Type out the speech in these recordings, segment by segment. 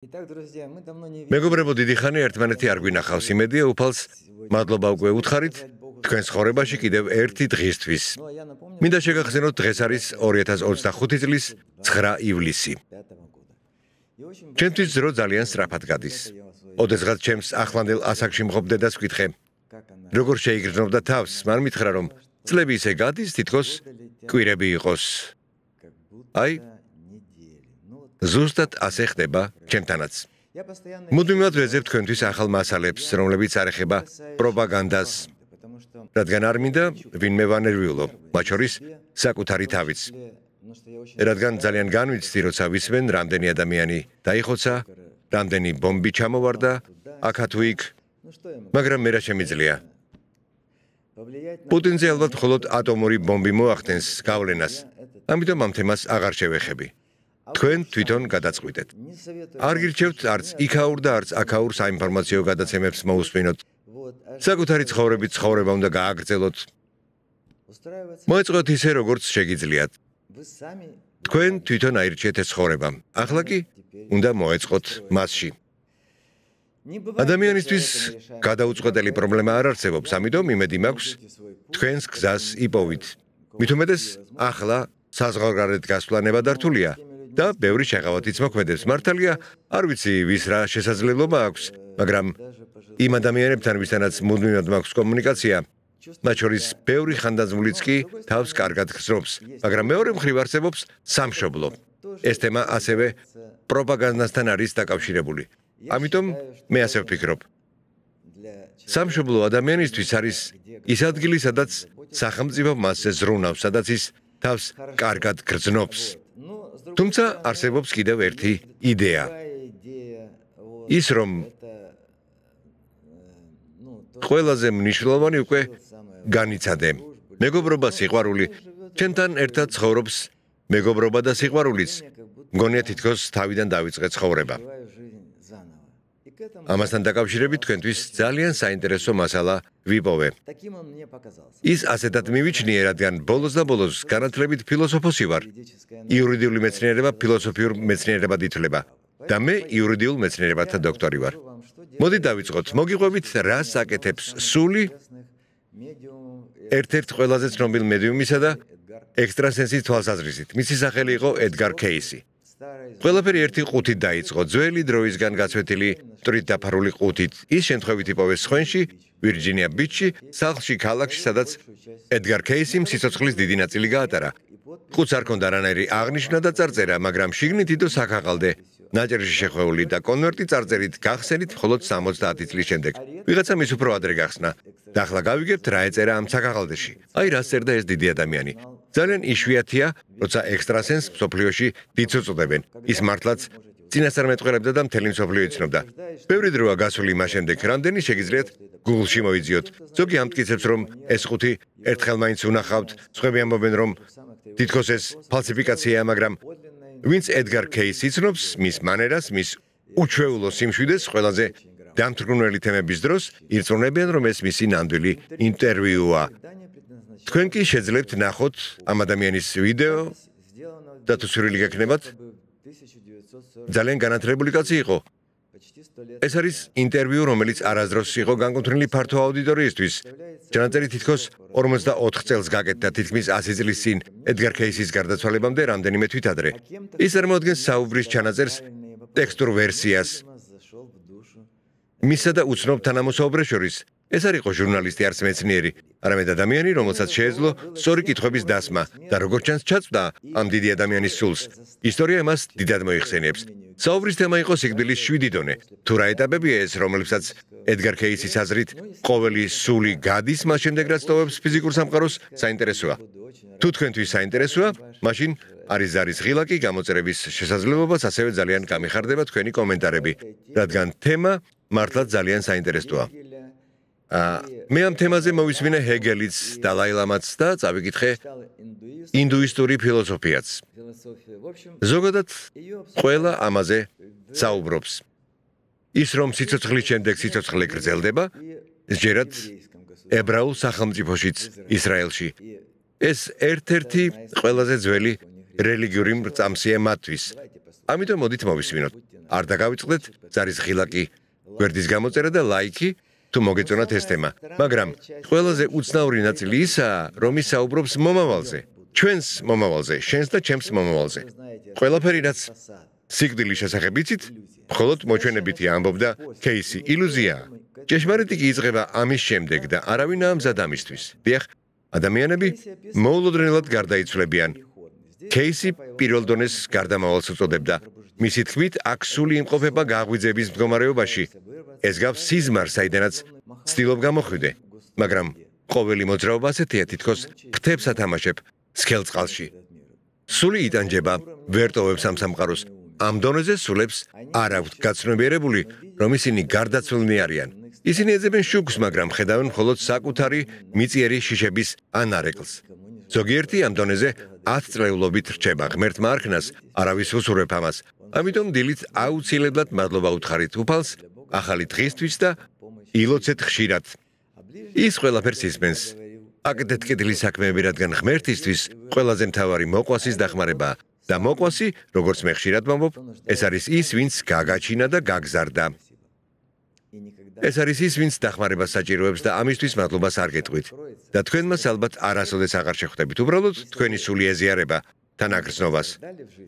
მეგობრებო, დიდი ხანი ერთმანეთი არ გვინახავს. იმედია უფალს მადლობა უკვე უთხარით თქვენს ცხოვრებაში კიდევ ერთი დღისთვის. მინდა შეგახსენოთ, დღეს არის 2025 წლის 9 ივლისი. ჩემთვის ძრო ძალიან სწრაფად გადის. ოდესღაც ჩემს ახლანდელ ასაკში მყოფ დედას ვკითხე, როგორ შეიგრძნობდა თავს, მან მითხრა, რომ წლები ისე გადის, თითქოს კვირები იყოს. აი, ზუსტად ასე ხდება ჩემთანაც. მუდმივად ვეძებ თქვენთვის ახალ მასალებს, რომლებიც არ ეხება პროპაგანდას, რადგან არ მინდა ვინმე ვანერვიულო, მათ შორის საკუთარი თავიც. რადგან ძალიან განვიცდი, როცა ვისმენ, რამდენი ადამიანი დაიხოცა, რამდენი ბომბი ჩამოვარდა, აქა თუ იქ, მაგრამ მე რა შემიძლია. პუტინზე ალბათ მხოლოდ ატომური ბომბი მოახდენს გავლენას, ამიტომ ამ თემას აღარ შევეხები. თქვენ თვითონ გადაწყვიტეთ. არ გირჩევთ არც იქაურ და არც აქაურ საინფორმაციო გადაცემებს მოусმინოთ. საკუთარი ცხოვრებით ცხოვრება უნდა გააგრძელოთ. მოეწყოთ ისე, როგორც შეგიძლიათ. თქვენ თვითონ აირჩიეთ ეს ცხოვრება. ახლა კი უნდა მოეწყოთ მასში. ადამიანისთვის გადაუწყვეტელი პრობლემა არ არსებობს, ამიტომ იმედი მაქვს თქვენს გზას იპოვით. მით უმეტეს ახლა საზღვარგარეთ გასვლა ნებადართულია და ბევრი შეღავათიც მოქმედებს. მართალია, არ ვიცი ვის რა შესაძლებლობა აქვს, მაგრამ იმ ადამიანებთან, ვისთანაც მუდმივად მაქვს კომუნიკაცია, მათ შორის ბევრი ხანდაზმულიც კი თავს კარგად გრძნობს, მაგრამ მეორე მხრივ არსებობს სამშობლო. ეს თემა ასევე პროპაგანდასთან არის დაკავშირებული. ამიტომ მე ასე ვფიქრობ. სამშობლო ადამიანისთვის არის ის ადგილი, სადაც სახელმწიფო მასზე ზრუნავს, სადაც ის თავს კარგად გრძნობს. თუმცა არსებობს კიდევ ერთი იდეა. ის რომ ყველაზე მნიშვნელოვანი უკვე განიცადე. მეგობრობა, სიყვარული. ჩემთან ერთად ცხოვრობს მეგობრობა და სიყვარულიც. მგონია თითქოს თავიდან დავიწყე ცხოვრება. ამასთან დაკავშირებით თქვენთვის ძალიან საინტერესო მასალა ვიპოვე. ის ასეთად მივიჩნიე, რადგან ბოლოს და ბოლოს განათლებით ფილოსოფოსი ვარ. იურიდიული მეცნიერება ფილოსოფიურ მეცნიერებად ითვლება და მე იურიდიულ მეცნიერებათა დოქტორი ვარ. მოდით დავიწყოთ. მოგიყვებით, რას აკეთებს სული ერთ-ერთ ყველაზე ცნობილ მედიუმისა და ექსტრასენსის თვალსაზრისით. მისი სახელი იყო ედგარ კეისი. ყველაფერი ერთი ყუთით დაიწყო, ძველი დროისგან გაცვეთილი მტვრით დაფარული ყუთით. ის შემთხვევით იპოვეს სხვენში, ვირჯინია ბიჩში, სახლში ქალაქში, სადაც ედგარ კეისიმ სიცოცხლის დიდი ნაწილი გაატარა. ყუთს არ ჰქონდა არანაირი აღნიშვნა და წარწერა, მაგრამ შიგნით იდო საქაღალდე, ნაჭერში შეხვეული და კონვერტი წარწერით გახსენით მხოლოდ 70 წლის შემდეგ. ვიღაცამ ის უფრო ადრე გახსნა. და ახლა გავიგებთ, რა ეწერა ამ საქაღალდეში. აი, რას წერდა ეს დიდი ადამიანი. ძალიან იშვიათია, როცა ექსტრასენს მსოფლიოში დიდს უწოდებენ. ის მართლაც წინასწარმეტყველებდა და მთელი მსოფლიო იცნობდა. ბევრი დროა გასული მას შემდეგ, რამდენი შეგიძლიათ Google-ში მოიძიოთ. ზოგი ამტკიცებს, რომ ეს ყუთი ერთხელ მაინც უნახავთ, სხვები ამბობენ, რომ თითქოს ეს ფალსიფიკაციაა, მაგრამ ვინც ედგარ კეისს იცნობს, მის მანერას, მის უჩვეულო სიმშვიდეს, ყველაზე დამთრგუნველი თემების დროს, ირწმუნებიან, რომ ეს მისი ნამდვილი ინტერვიუა. თქვენ კი შეძლებთ ნახოთ ამ ადამიანის ვიდეო და თუ სურვილი გექნებათ, ძალიან განათლებული კაცი იყო. ეს არის ინტერვიუ, რომელიც არასდროს იყო განკუთვნილი ფართო აუდიტორიისთვის. ჩანაწერი თითქოს 44 წელს გაკეთდა, თითქმის 100 წლის წინ ედგარ კეისის გარდაცვალებამდე რამდენიმე თვით ადრე. ის წარმოადგენს საუბრის ჩანაწერს, ტექსტურ ვერსიას. მისსა და უცნობ თანამოსაუბრეს შორის ეს არ იყო ჟურნალისტი, არც მეცნიერი, არამედ ადამიანი, რომელსაც შეეძლო სწორი კითხვების დასმა და როგორც ჩანს ჩაწვდა ამ დიდი ადამიანის სულს. ისტორია მას დიდად მოიხსენიებს. საუბრის თემა იყო სიკვდილის 7 დონე. თუ რა ეტაპებია ეს, რომლებსაც ედგარ კეისის აზრით ყოველი სული გადის, მას შემდეგ რაც ტოვებს ფიზიკურ სამყაროს, საინტერესოა. თუ თქვენთვის საინტერესოა, მაშინ არის ზარის ღილაკი, გამოწერების შესაძლებლობაც, ასევე ძალიან გამიხარდება თქვენი კომენტარები, რადგან თემა მართლაც ძალიან საინტერესოა. მე ამ თემაზე მოვისმინე ჰეგელიც, დალაი-ლამაც და წავიკითხე ინდუისტური ფილოსოფიაც. ზოგადად ყველა ამაზე საუბრობს. ის რომ სიცოცხლის შემდეგ სიცოცხლე გრძელდება, სჯერათ ებრაულ სახელმწიფოშიც ისრაელში. ეს ერთ-ერთი ყველაზე ძველი რელიგიური მრწამსია მათთვის. ამიტომ მოდით მოვისმინოთ. არ დაგავიწყდეთ, ზარის ღილაკი, გვერდის გამოწერა და ლაიქი, თუ მოგეწონათ ეს თემა. მაგრამ ყველაზე უცნაური ნაწილი ისაა, რომ ის საუბრობს მომავალზე. ჩვენს მომავალზე, შენს და ჩემს მომავალზე. ყველაფერი რაც სიკვდილის შესახებ იცით, მხოლოდ მოჩვენებითი ამბობდა кейსი, ილუზიაა. ჭეშმარიტი კი იწყება ამის შემდეგ და არავინ ამზად ამისთვის. დიახ, ადამიანები მოულოდნელად გარდაიცვლებიან. кейსი პირველ დონეს გარდამავალს უწოდებდა. მისი თქმით, აქ სული იმყოფება გაღვიძების მდგომარეობაში. ეს გავს სიზმარს, საიდანაც ცდილობ გამოხვიდე. მაგრამ ყოველი მოძრაობა ასეთია, თითქოს ფრთებს ათამაშებ სქელწყალში. სული იტანჯება, ვერ ტოვებს ამ სამყაროს. ამ დონეზე სულებს არ აქვთ გაცნობიერებული, რომ ისინი გარდაცვლილნი არიან. ისინი ეძებენ შუქს, მაგრამ ხედავენ მხოლოდ საკუთარი მიწიერი შიშების ანარეკლს. ზოგიერთი ამ დონეზე 10 წლეულობით რჩება. ღმერთმა არქნას არავის უსურვებ ამას. ამიტომ დილით აუცილებლად მადლობა უთხარით უფალს ახალი დღისთვის და ილოცეთ ხშირად. ის ყველაფერს ისმენს. აკეთეთ კეთილი საქმეები, რადგან ღმერთისთვის ყველაზე მთავარი მოყვასის დახმარებაა. და მოყვასი, როგორც მე ხშირად ვამბობ, ეს არის ის, ვინც გაგაჩინა და გაგზარდა. ეს არის ის, ვინც დახმარებას საჭიროებს და ამისთვის მადლობას არ გეტყვით. და თქვენ მას ალბათ არასოდეს აღარ შეხვდებით. უბრალოდ თქვენი სული ეზიარება თანაგრძნობას.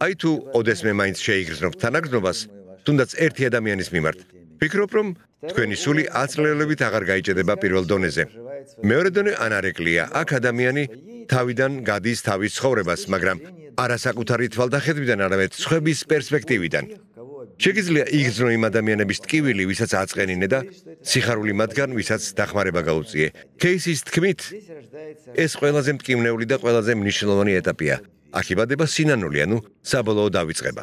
აი თუ ოდესმე მაინც შეიგრძნობთ თანაგრძნობას, თუნდაც ერთი ადამიანის მიმართ. ვფიქრობ, რომ თქვენი სული აწლელებით აღარ გაიჭედება პირველ დონეზე. მეორე დონე ანარეკლია. აქ ადამიანი თავიდან გადის თავის ცხოვრებას, მაგრამ არა საკუთარი თვალდახედვიდან, არამედ სხვების პერსპექტივიდან. შეგიძლია იგრძნო იმ ადამიანების ტკივილი, ვისაც აწყენინე და სიხარული მათგან, ვისაც დახმარება გაუწიე. кейსის თქმით, ეს ყველაზე მტკივნეული და ყველაზე მნიშვნელოვანი ეტაპია. აქ იბადება სინანული, ანუ საბოლოო დავიწყება.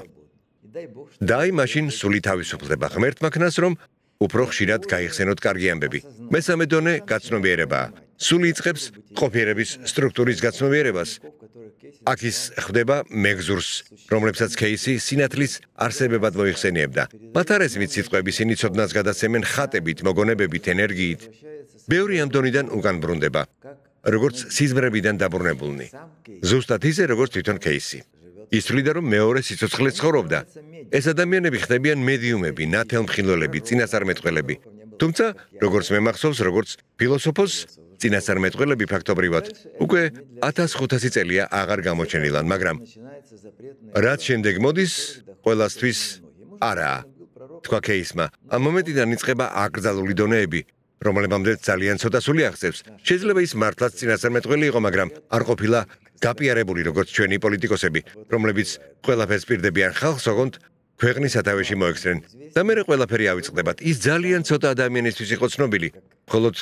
და აი მაშინ სული თავისუფლდება. ღმერთმა ქნას, რომ უფრო ხშირად გაიხსენოთ კარგი ამბები. მესამე დონე გაცნობიერებაა. სული იწყებს ყოფიერების სტრუქტურის გაცნობიერებას. აქ ის ხვდება მეგზურს, რომლებსაც кейსი სინათლის არსებებად მოიხსენიებდა. მათ არ ესმით სიტყვები, ისინი ცოდნას გადასცემენ ხატებით, მოგონებებით, ენერგიით. ბევრი ამ დონიდან უკან ბრუნდება, როგორც სიზმრებიდან დაბრუნებულნი. ზუსტად ისე, როგორც თვითონ кейსი. ის თვლიდა, რომ მეორე სიცოცხლე ცხოვრობდა. ეს ადამიანები ხდებიან მედიუმები, ნათელმხილველები, წინასწარმეტყველები. თუმცა, როგორც მე მახსოვს, როგორც ფილოსოფოსს, წინასწარმეტყველები ფაქტობრივად უკვე 1500 წელია აღარ გამოჩენილან, მაგრამ რაც შემდეგ მოდის, ყველასთვის არაა. თქვა кейსმა, ამ მომენტიდან იწყება აკრძალული დონეები, რომლებამდე ძალიან ცოტა სული აღწევს. შეიძლება ის მართლაც წინასწარმეტყველი იყო, მაგრამ არ ყოფილა გაპიარებული როგორც ჩვენი პოლიტიკოსები, რომლებიც ყველაფერს პირდებიან ხალხს, ოღონდ ქვეყნის სათავეში მოექცნენ. და მერე ყველაფერი ავიწყდებათ. ის ძალიან ცოტა ადამიანისთვის იყო ცნობილი, მხოლოდ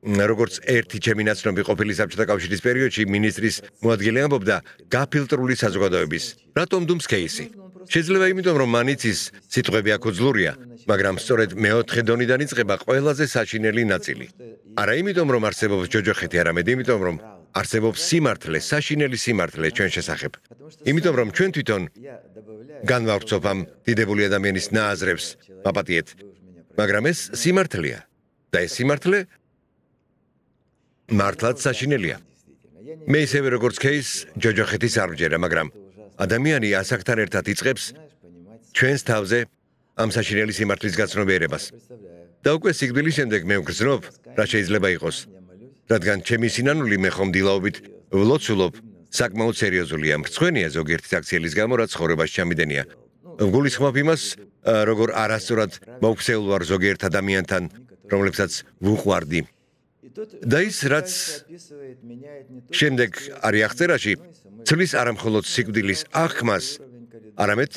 როგორც ერთი ჩემი ნაცნობი ყოფილი საბჭოთა კავშირის პერიოდში მინისტრის მოადგილე ამბობდა გაფილტრული საზოგადოების. რატომ დუმს кейსი? შეიძლება იმიტომ, რომ მან იცის სიტყვები აქ უძლურია, მაგრამ სწორედ მეოთხე დონიდან იწყება ყველაზე საშინელი ნაწილი. არა იმიტომ, რომ არსებობს ჯოჯოხეთი, არამედ იმიტომ, რომ არსებობს სიმართლე, საშინელი სიმართლე ჩვენ შესახებ. იმიტომ, რომ ჩვენ თვითონ განვავრცობ ამ დიდებული ადამიანის ნააზრებს, მაპატიეთ. მაგრამ ეს სიმართლეა. და ეს სიმართლე მართლაც საშინელია. მე ისევე როგორც кейს ჯოჯოხეთის არ ვჯერა, მაგრამ ადამიანი ასაკთან ერთად იწყებს ჩვენს თავზე ამ საშინელი სიმართლის გაცნობიერებას. და უკვე სიკვდილის შემდეგ მე ვგრძნობ, რა შეიძლება იყოს. რადგან ჩემი სინანული მე ხომ დილაობით ვლოცულობ, საკმაოდ სერიოზულია. მრცხვენია ზოგიერთი საქციელის გამო, რაც ცხოვრებაში ჩამიდენია. ვგულისხმობ იმას, როგორ არასწორად მოვქცეულ ვარ ზოგიერთ ადამიანთან, რომლებსაც ვუყვარდი. და ის, რაც შემდეგ არის აღწერაში, ცვლის არამხოლოდ სიკვდილის აღქმას, არამედ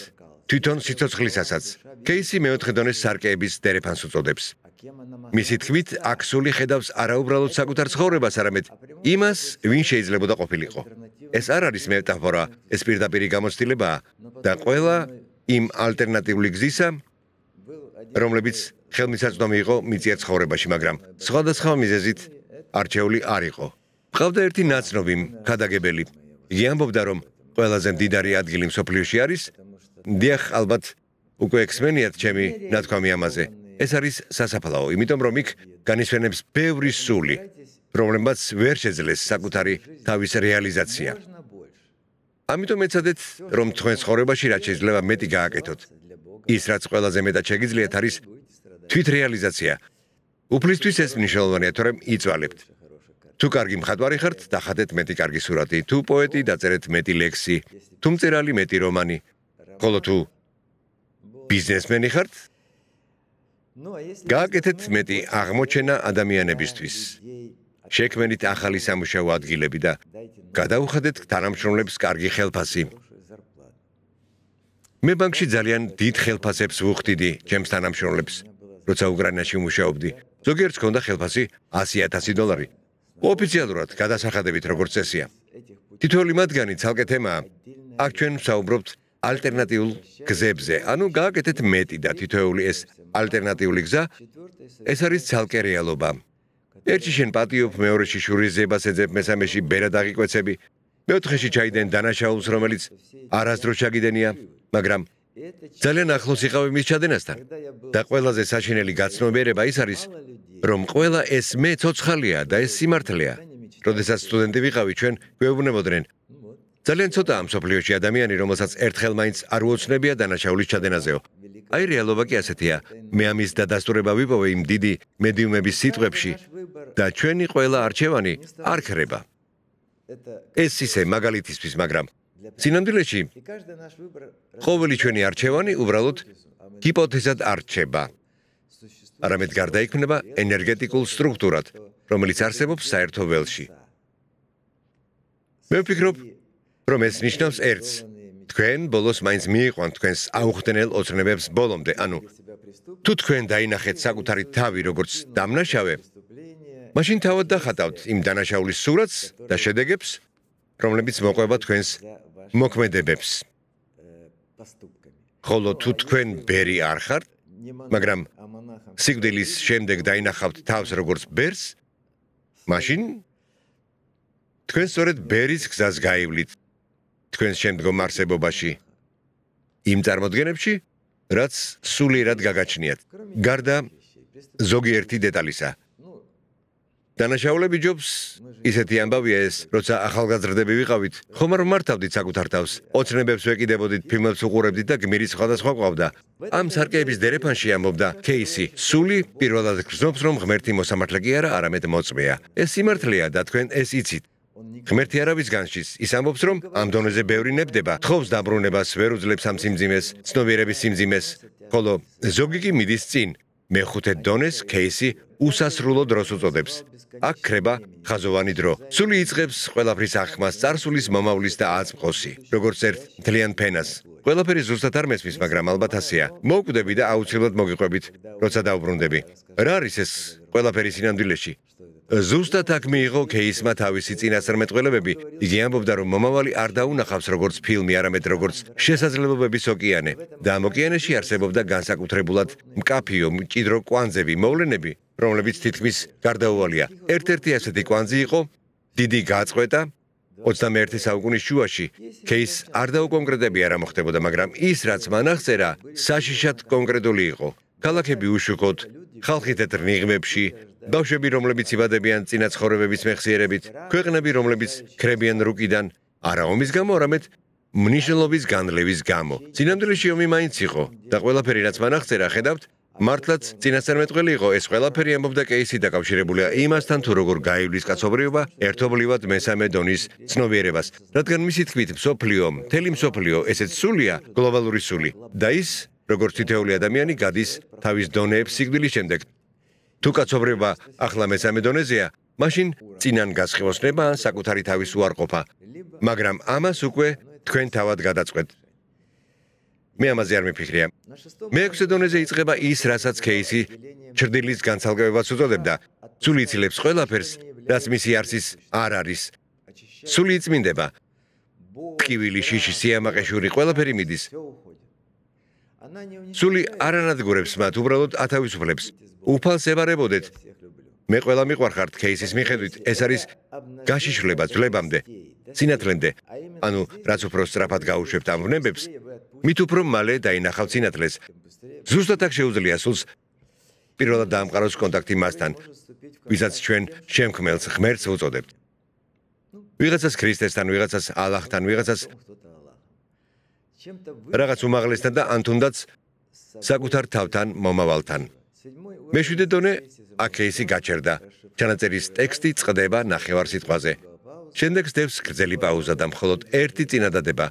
თვითონ სიცოცხლისასაც. кейსი მეოთხე დონეს სარკეების დერეფანს უწოდებს. მისი თქმით, აქ სული ხედავს არაუბრალოდ საკუთარ ცხოვრებას, არამედ იმას, ვინ შეიძლებოდა ყოფილიყო. ეს არ არის მეტაფორა, ეს პირდაპირი გამოცდილებაა და ყველა იმ ალტერნატიული გზისა, რომლებიც ხელმისაწვდომი იყო მიწიერ ცხოვრებაში, მაგრამ სხვადასხვა მიზეზით არჩეული არ იყო. მყავდა ერთი ნაცნობი ქადაგებელი. იგი ამბობდა, რომ ყველაზე მდიდარი ადგილი მსოფლიოში არის. დიახ, ალბათ უკვე ექსმენიათ ჩემი ნათქვამი ამაზე. ეს არის სასაფლაო, იმიტომ რომ იქ განისვენებს ბევრი სული, რომლებმაც ვერ შეძლეს საკუთარი თავის რეალიზაცია. ამიტომ ეცადეთ, რომ თქვენ ცხოვრებაში რაც შეიძლება მეტი გააკეთოთ. ის რაც ყველაზე მეტად შეგიძლიათ არის თვითრეალიზაცია. უფლისთვის ეს მნიშვნელოვანია, თორემ იწვალებთ. თუ კარგი მხატვარი ხართ, დახატეთ მეტი კარგი სურათი, თუ პოეტი, დაწერეთ მეტი ლექსი, თუ მწერალი მეტი რომანი. ხოლო თუ ბიზნესმენი ხართ, გააკეთეთ მეტი აღმოჩენა ადამიანებისთვის. შექმნით ახალი სამუშაო ადგილები და გადაუხადეთ თანამშრომლებს კარგი ხელფასი. მე ბანკში ძალიან დიდ ხელფასებს ვუხდიდი ჩემს თანამშრომლებს, როცა უკრაინაში ვმუშაობდი. ზოგიერთს ჰქონდა ხელფასი $100,000. ოფიციალურად გადასახადებით როგორც წესია. თითოეული მათგანი ცალკე თემაა. აქ ჩვენ ვსაუბრობთ ალტერნატიულ გზებზე, ანუ გააკეთეთ მეტი და თითოეული ეს ალტერნატიული გზა, ეს არის ცალკე რეალობა. ერთში შენ პატიობ, მეორეში შურის ზებას ეძებ, მესამეში ბერად აღიკვეცები, მეოთხეში ჩაიდენ დანაშაულს, რომელიც არასდროს ჩაგიდენია, მაგრამ ძალიან ახლოს იყავი მის ჩადენასთან. და ყველაზე საშინელი გაცნობიერება ის არის, რომ ყველა ეს მე ცოცხალია და ეს სიმართლეა. როდესაც სტუდენტი ვიყავი, ჩვენ გვეუბნებოდნენ, ძალიან ცოტაა მსოფლიოში ადამიანი, რომელსაც ერთხელ მაინც არ უოცნებია დანაშაულის ჩადენაზეო. აი რეალობა კი ასეთია. მე ამის დადასტურება ვიპოვე იმ დიდი მედიუმების სიტყვებში და ჩვენი ყველა არჩევანი არ ქრება. ეს ისე მაგალითისთვის, მაგრამ სინამდვილეში ყოველი ჩვენი არჩევანი უბრალოდ ჰიპოთეზად არ რჩება. არამედ გარდაიქმნება ენერგეტიკულ სტრუქტურად, რომელიც არსებობს საერთო ველში. მე ვფიქრობ, რომ ეს ნიშნავს ერთს. თქვენ ბოლოს მაინც მიიყვანთ თქვენს აუხდენელ ოცნებებს ბოლომდე, ანუ თუ თქვენ დაინახეთ საკუთარი თავი როგორც დამნაშავე, მაშინ თავად დახატავთ იმ დანაშაულის სურათს და შედეგებს, რომლებიც მოყვება თქვენს მოქმედებებს. ხოლო თუ თქვენ ბერი არ ხართ, მაგრამ სიკვდილის შემდეგ დაინახავთ თავს როგორც ბერს, მაშინ თქვენ სწორედ ბერის გზას გაივლით თქვენს შემდგომ არსებობაში, იმ წარმოდგენებში, რაც სულიერად გაგაჩნიათ. გარდა ზოგიერთი დეტალისა. დანაშაულები ჯობს, ისეთი ამბავია ეს, როცა ახალგაზრდები ვიყავით, ხომ არ მართავდით საკუთარ თავს, ოცნებებს ვეკიდებოდით, ფილმებს უყურებდით და გმირის სხვადასხვა ყავდა. ამ სარკეების დერეფანში ამბობდა კეისი, სული პირველად გრძნობს, რომ ღმერთი მოსამართლე კი არა, არამედ მოწმეა. ეს სიმართლეა და თქვენ ეს იცით. ღმერთი არავის განშის, ის ამბობს, რომ ამ დონეზე ბევრი ნებდება, თხოვს დაბრუნებას, ვერ უძლებს ამ სიმძიმეს, ცნობიერების სიმძიმეს, ხოლო ზოგი კი მიდის წინ. მეხუთე დონეს კეისი უსასრულო დროს უწოდებს. აქ ქრება ხაზოვანი დრო. სული იწყებს ყველაფრის აღქმას, წარსულის, მომავლის და აწმყოსი, როგორც ერთ მთლიან ფენას. ყველაფერი ზუსტად არ მესმის, მაგრამ ალბათ ასეა. მოვკვდები და აუცილებლად მოგიყვებით, როცა დავბრუნდები. რა არის ეს ყველაფერი სინამდვილეში? ზუსტად აქ მიიღო კეისმა თავისი წინასწარმეტყველებები. იგი ამბობდა, რომ მომავალი არ დაუნახავს როგორც ფილმი, არამედ როგორც შესაძლებლობების ოკეანე. და ამ ოკეანეში არსებობდა განსაკუთრებულად მკაფიო, მჭიდრო კვანძები, მოვლენები, რომლებიც თითქმის გარდაუვალია. ერთ-ერთი ასეთი კვანძი იყო დიდი გაწყვეტა 21 საუკუნის შუაში. კეის არ დაუკონკრეტებია რა მოხდებოდა, მაგრამ ის რაც მან აღწერა, საშიშად კონკრეტული იყო. ქალაქები უშუქოთ, ხალხი თეთრ ნიღბებში, ბავშვები, რომლებიც იბადებიან წინა ცხოვრებების მეხსიერებით, ქვეყნები, რომლებიც ქრებიან რუკიდან, არა ომის გამო, არამედ მნიშვნელობის განლევის გამო. სინამდვილეში ომი მაინც იყო და ყველაფერი რაც მან აღწერა, ხედავთ, მართლაც წინასწარმეტყველი იყო. ეს ყველაფერი ამბობდა კეისი დაკავშირებულია იმასთან, თუ როგორ გაივლის კაცობრიობა ერთობლივად მესამე დონის ცნობიერებას, რადგან მისი თქმით მთელი მსოფლიო ესეც სულია, გლობალური სული და ის როგორც თითოეული ადამიანი გადის თავის დონეებს სიკვდილის შემდეგ. თუ კაცობრიობა ახლა მესამე დონეზეა, მაშინ წინან გასხივოსნება ან საკუთარი თავის უარყოფა, მაგრამ ამას უკვე თქვენ თავად გადაწყვეტთ. მე ამაზე არ მიფიქრია. მეექვსე დონეზე იწყება ის, რასაც კეისი ჩრდილის განცალკევებას უწოდებდა. სული იცილებს ყველაფერს, რაც მისი არსის არ არის. სული იწმინდება. ტკივილი, შიში, სიამაყე, შური, ყველაფერი მიდის. სული არ ანადგურებს მათ, უბრალოდ ათავისუფლებს. უფალს ებარებოდეთ. მე ყველა მიყვარხართ კეისის მიხედვით, ეს არის გაშიშვლება ძვლებამდე, სინათლემდე. ანუ რაც უფრო სწრაფად გაუშვებთ ამ ვნებებს, მით უფრო მალე დაინახავთ სინათლეს. ზუსტად აქ შეუძლია სულს პირველად დაამყაროს კონტაქტი მასთან, ვისაც ჩვენ შემქმნელს ღმერთს უწოდებთ. ვიღაცას ქრისტესთან, ვიღაცას ალაჰთან, ვიღაცას რაღაც უმაღლესთან და ან თუნდაც საკუთარ თავთან მომავალთან. მეშვიდე დონე აქ кейსი გაჩერდა. ჩანაწერის ტექსტი წყდება ნახევარ სიტყვაზე. შემდეგ ხდება გრძელი პაუზა და მხოლოდ ერთი წინადადება.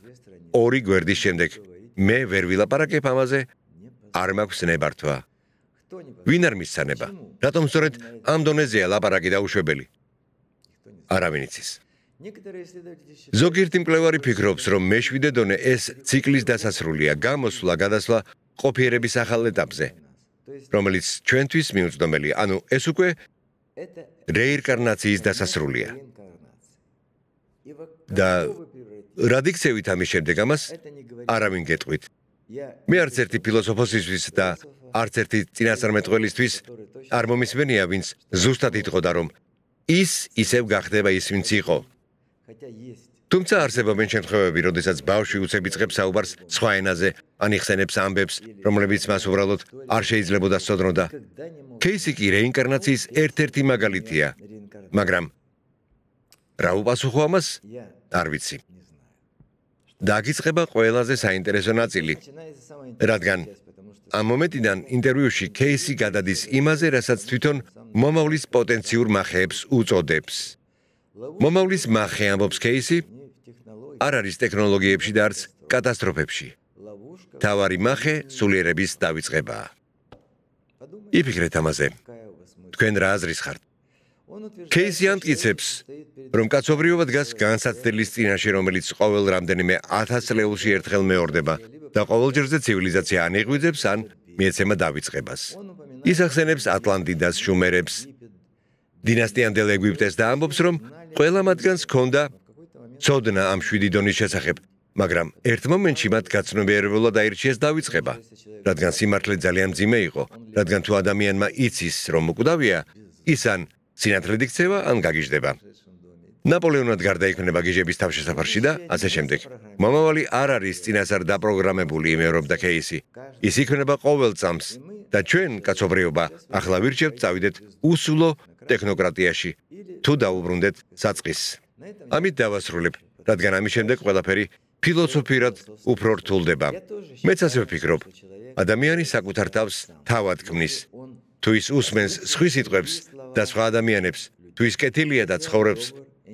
2 გვერდის შემდეგ მე ვერ ვილაპარაკებ ამაზე, არ მაქვს ნებართვა. ვინ არ მისცანება? რატომ სწორედ ამ დონეზეა ლაპარაკი დაუშვებელი? არავინ იცის. ზოგიერთი მკვლევარი ფიქრობს, რომ მეშვიდე დონე ეს ციკლის დასასრულია, გამოსვლა, გადასვლა ყოფიერების ახალ ეტაპზე, რომელიც ჩვენთვის მიუწვდომელია, ანუ ეს უკვე რეინკარნაციის დასასრულია. და რად იქცევით ამის შემდეგ ამას? არავინ გეტყვით. მე არც ერთი ფილოსოფოსისთვის და არც ერთი წინასწარმეტყველისთვის არ მომისმენია, ვინც ზუსტად იტყოდა, რომ ის ისევ გახდება ის, ვინც იყო. თუმცა არსებობენ შემთხვევები, როდესაც ბავშვი უცებ იწყებს საუბარს სხვა ენაზე, ან იხსენებს ამბებს, რომლებიც მას უბრალოდ არ შეიძლებოდა სწოდნოდა. кейსი კი რეინკარნაციის ერთ-ერთი მაგალითია, მაგრამ რა უპასუხო ამას? არ ვიცი. დაგიწყება ყველაზე საინტერესო ნაწილი, რადგან ამ მომენტიდან ინტერვიუში кейსი გადადის იმაზე, რასაც თვითონ მომავლის პოტენციურ მახეებს უწოდებს. მომავლის მახე, ამბობს кейსი, არ არის ტექნოლოგიებში და არც კატასტროფებში. თავარი მახე სულიერების დავიწყებაა. იფიქრეთ ამაზე. თქვენ რა აზრის ხართ? кейსი ამტკიცებს, რომ კაცობრიობა დგას განსაცდელის წინაშე, რომელიც ყოველ რამდენიმე 1000 წლეულში ერთხელ მეორდება და ყოველჯერზე ცივილიზაცია ან იღვიძებს, ან მიეცემა დავიწყებას. ის ახსენებს ატლანტიდას, შუმერებს, დინასტიამდელ ეგვიპტეს და ამბობს, რომ ყველა მათგანს ჰქონდა ცოდნა ამ 7 დონის შესახებ, მაგრამ ერთ მომენტში მათ გაცნობიერებულად აირჩიეს დავიწყება, რადგან სიმართლე ძალიან მძიმე იყო, რადგან თუ ადამიანმა იცის, რომ უკვდავია, ის ან სინათლედ იქცევა, ან გაგიჟდება. ნაპოლეონად გარდა იქმნება გიჟების თავშესაფარში და ასე შემდეგ. მომავალი არ არის წინასწარ დაპროგრამებული, იმეორებდა кейსი. ის იქმნება ყოველ წამს და ჩვენ, კაცობრიობა, ახლა ვირჩევთ წავიდეთ უსულო ტექნოკრატიაში, თუ დაუბრუნდეთ საწყისს. ამით დავასრულებ, რადგან ამის შემდეგ ყველაფერი ფილოსოფიურად უფრო რთულდება. მეც ასე ვფიქრობ, ადამიანი საკუთარ თავს თავად ქმნის. თუ ის უსმენს სხვის სიტყვებს და სხვა ადამიანებს, თუ ის კეთილია და ცხოვრობს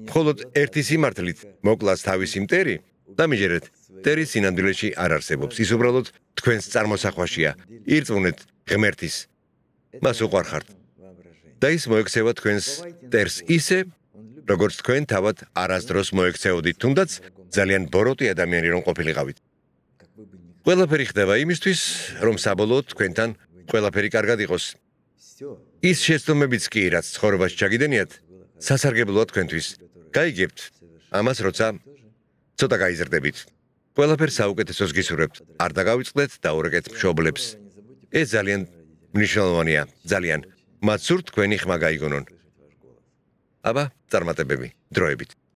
მხოლოდ ერთი სიმართლით, მოკლას თავისი მტერი, დამიჯერეთ, მტერი სინამდვილეში არ არსებობს. ის უბრალოდ თქვენს წარმოსახვაშია. ირწმუნეთ ღმერთის. მას უყვარხართ. და ის მოექცევა თქვენს მტერს ისე, როგორც თქვენ თავად არასდროს მოექცეოდით, თუნდაც ძალიან ბოროტი ადამიანი რომ ყოფილიყავით. ყველაფერი ხდება იმისთვის, რომ საბოლოოდ თქვენთან ყველაფერი კარგად იყოს. ის შეცდომებიც კი, რაც ცხოვრებაში ჩაგიდენიათ, სასარგებლოა თქვენთვის. გაიგებთ ამას, როცა ცოტა გაიზრდებით. ყველაფერს საუკეთესოს გისურვებთ. არ დაგავიწყდეთ და ურეკეთ მშობლებს. ეს ძალიან მნიშვნელოვანია, ძალიან. მათ სურთ თქვენი ხმა გაიგონონ. აბა, წარმატებები, დროებით.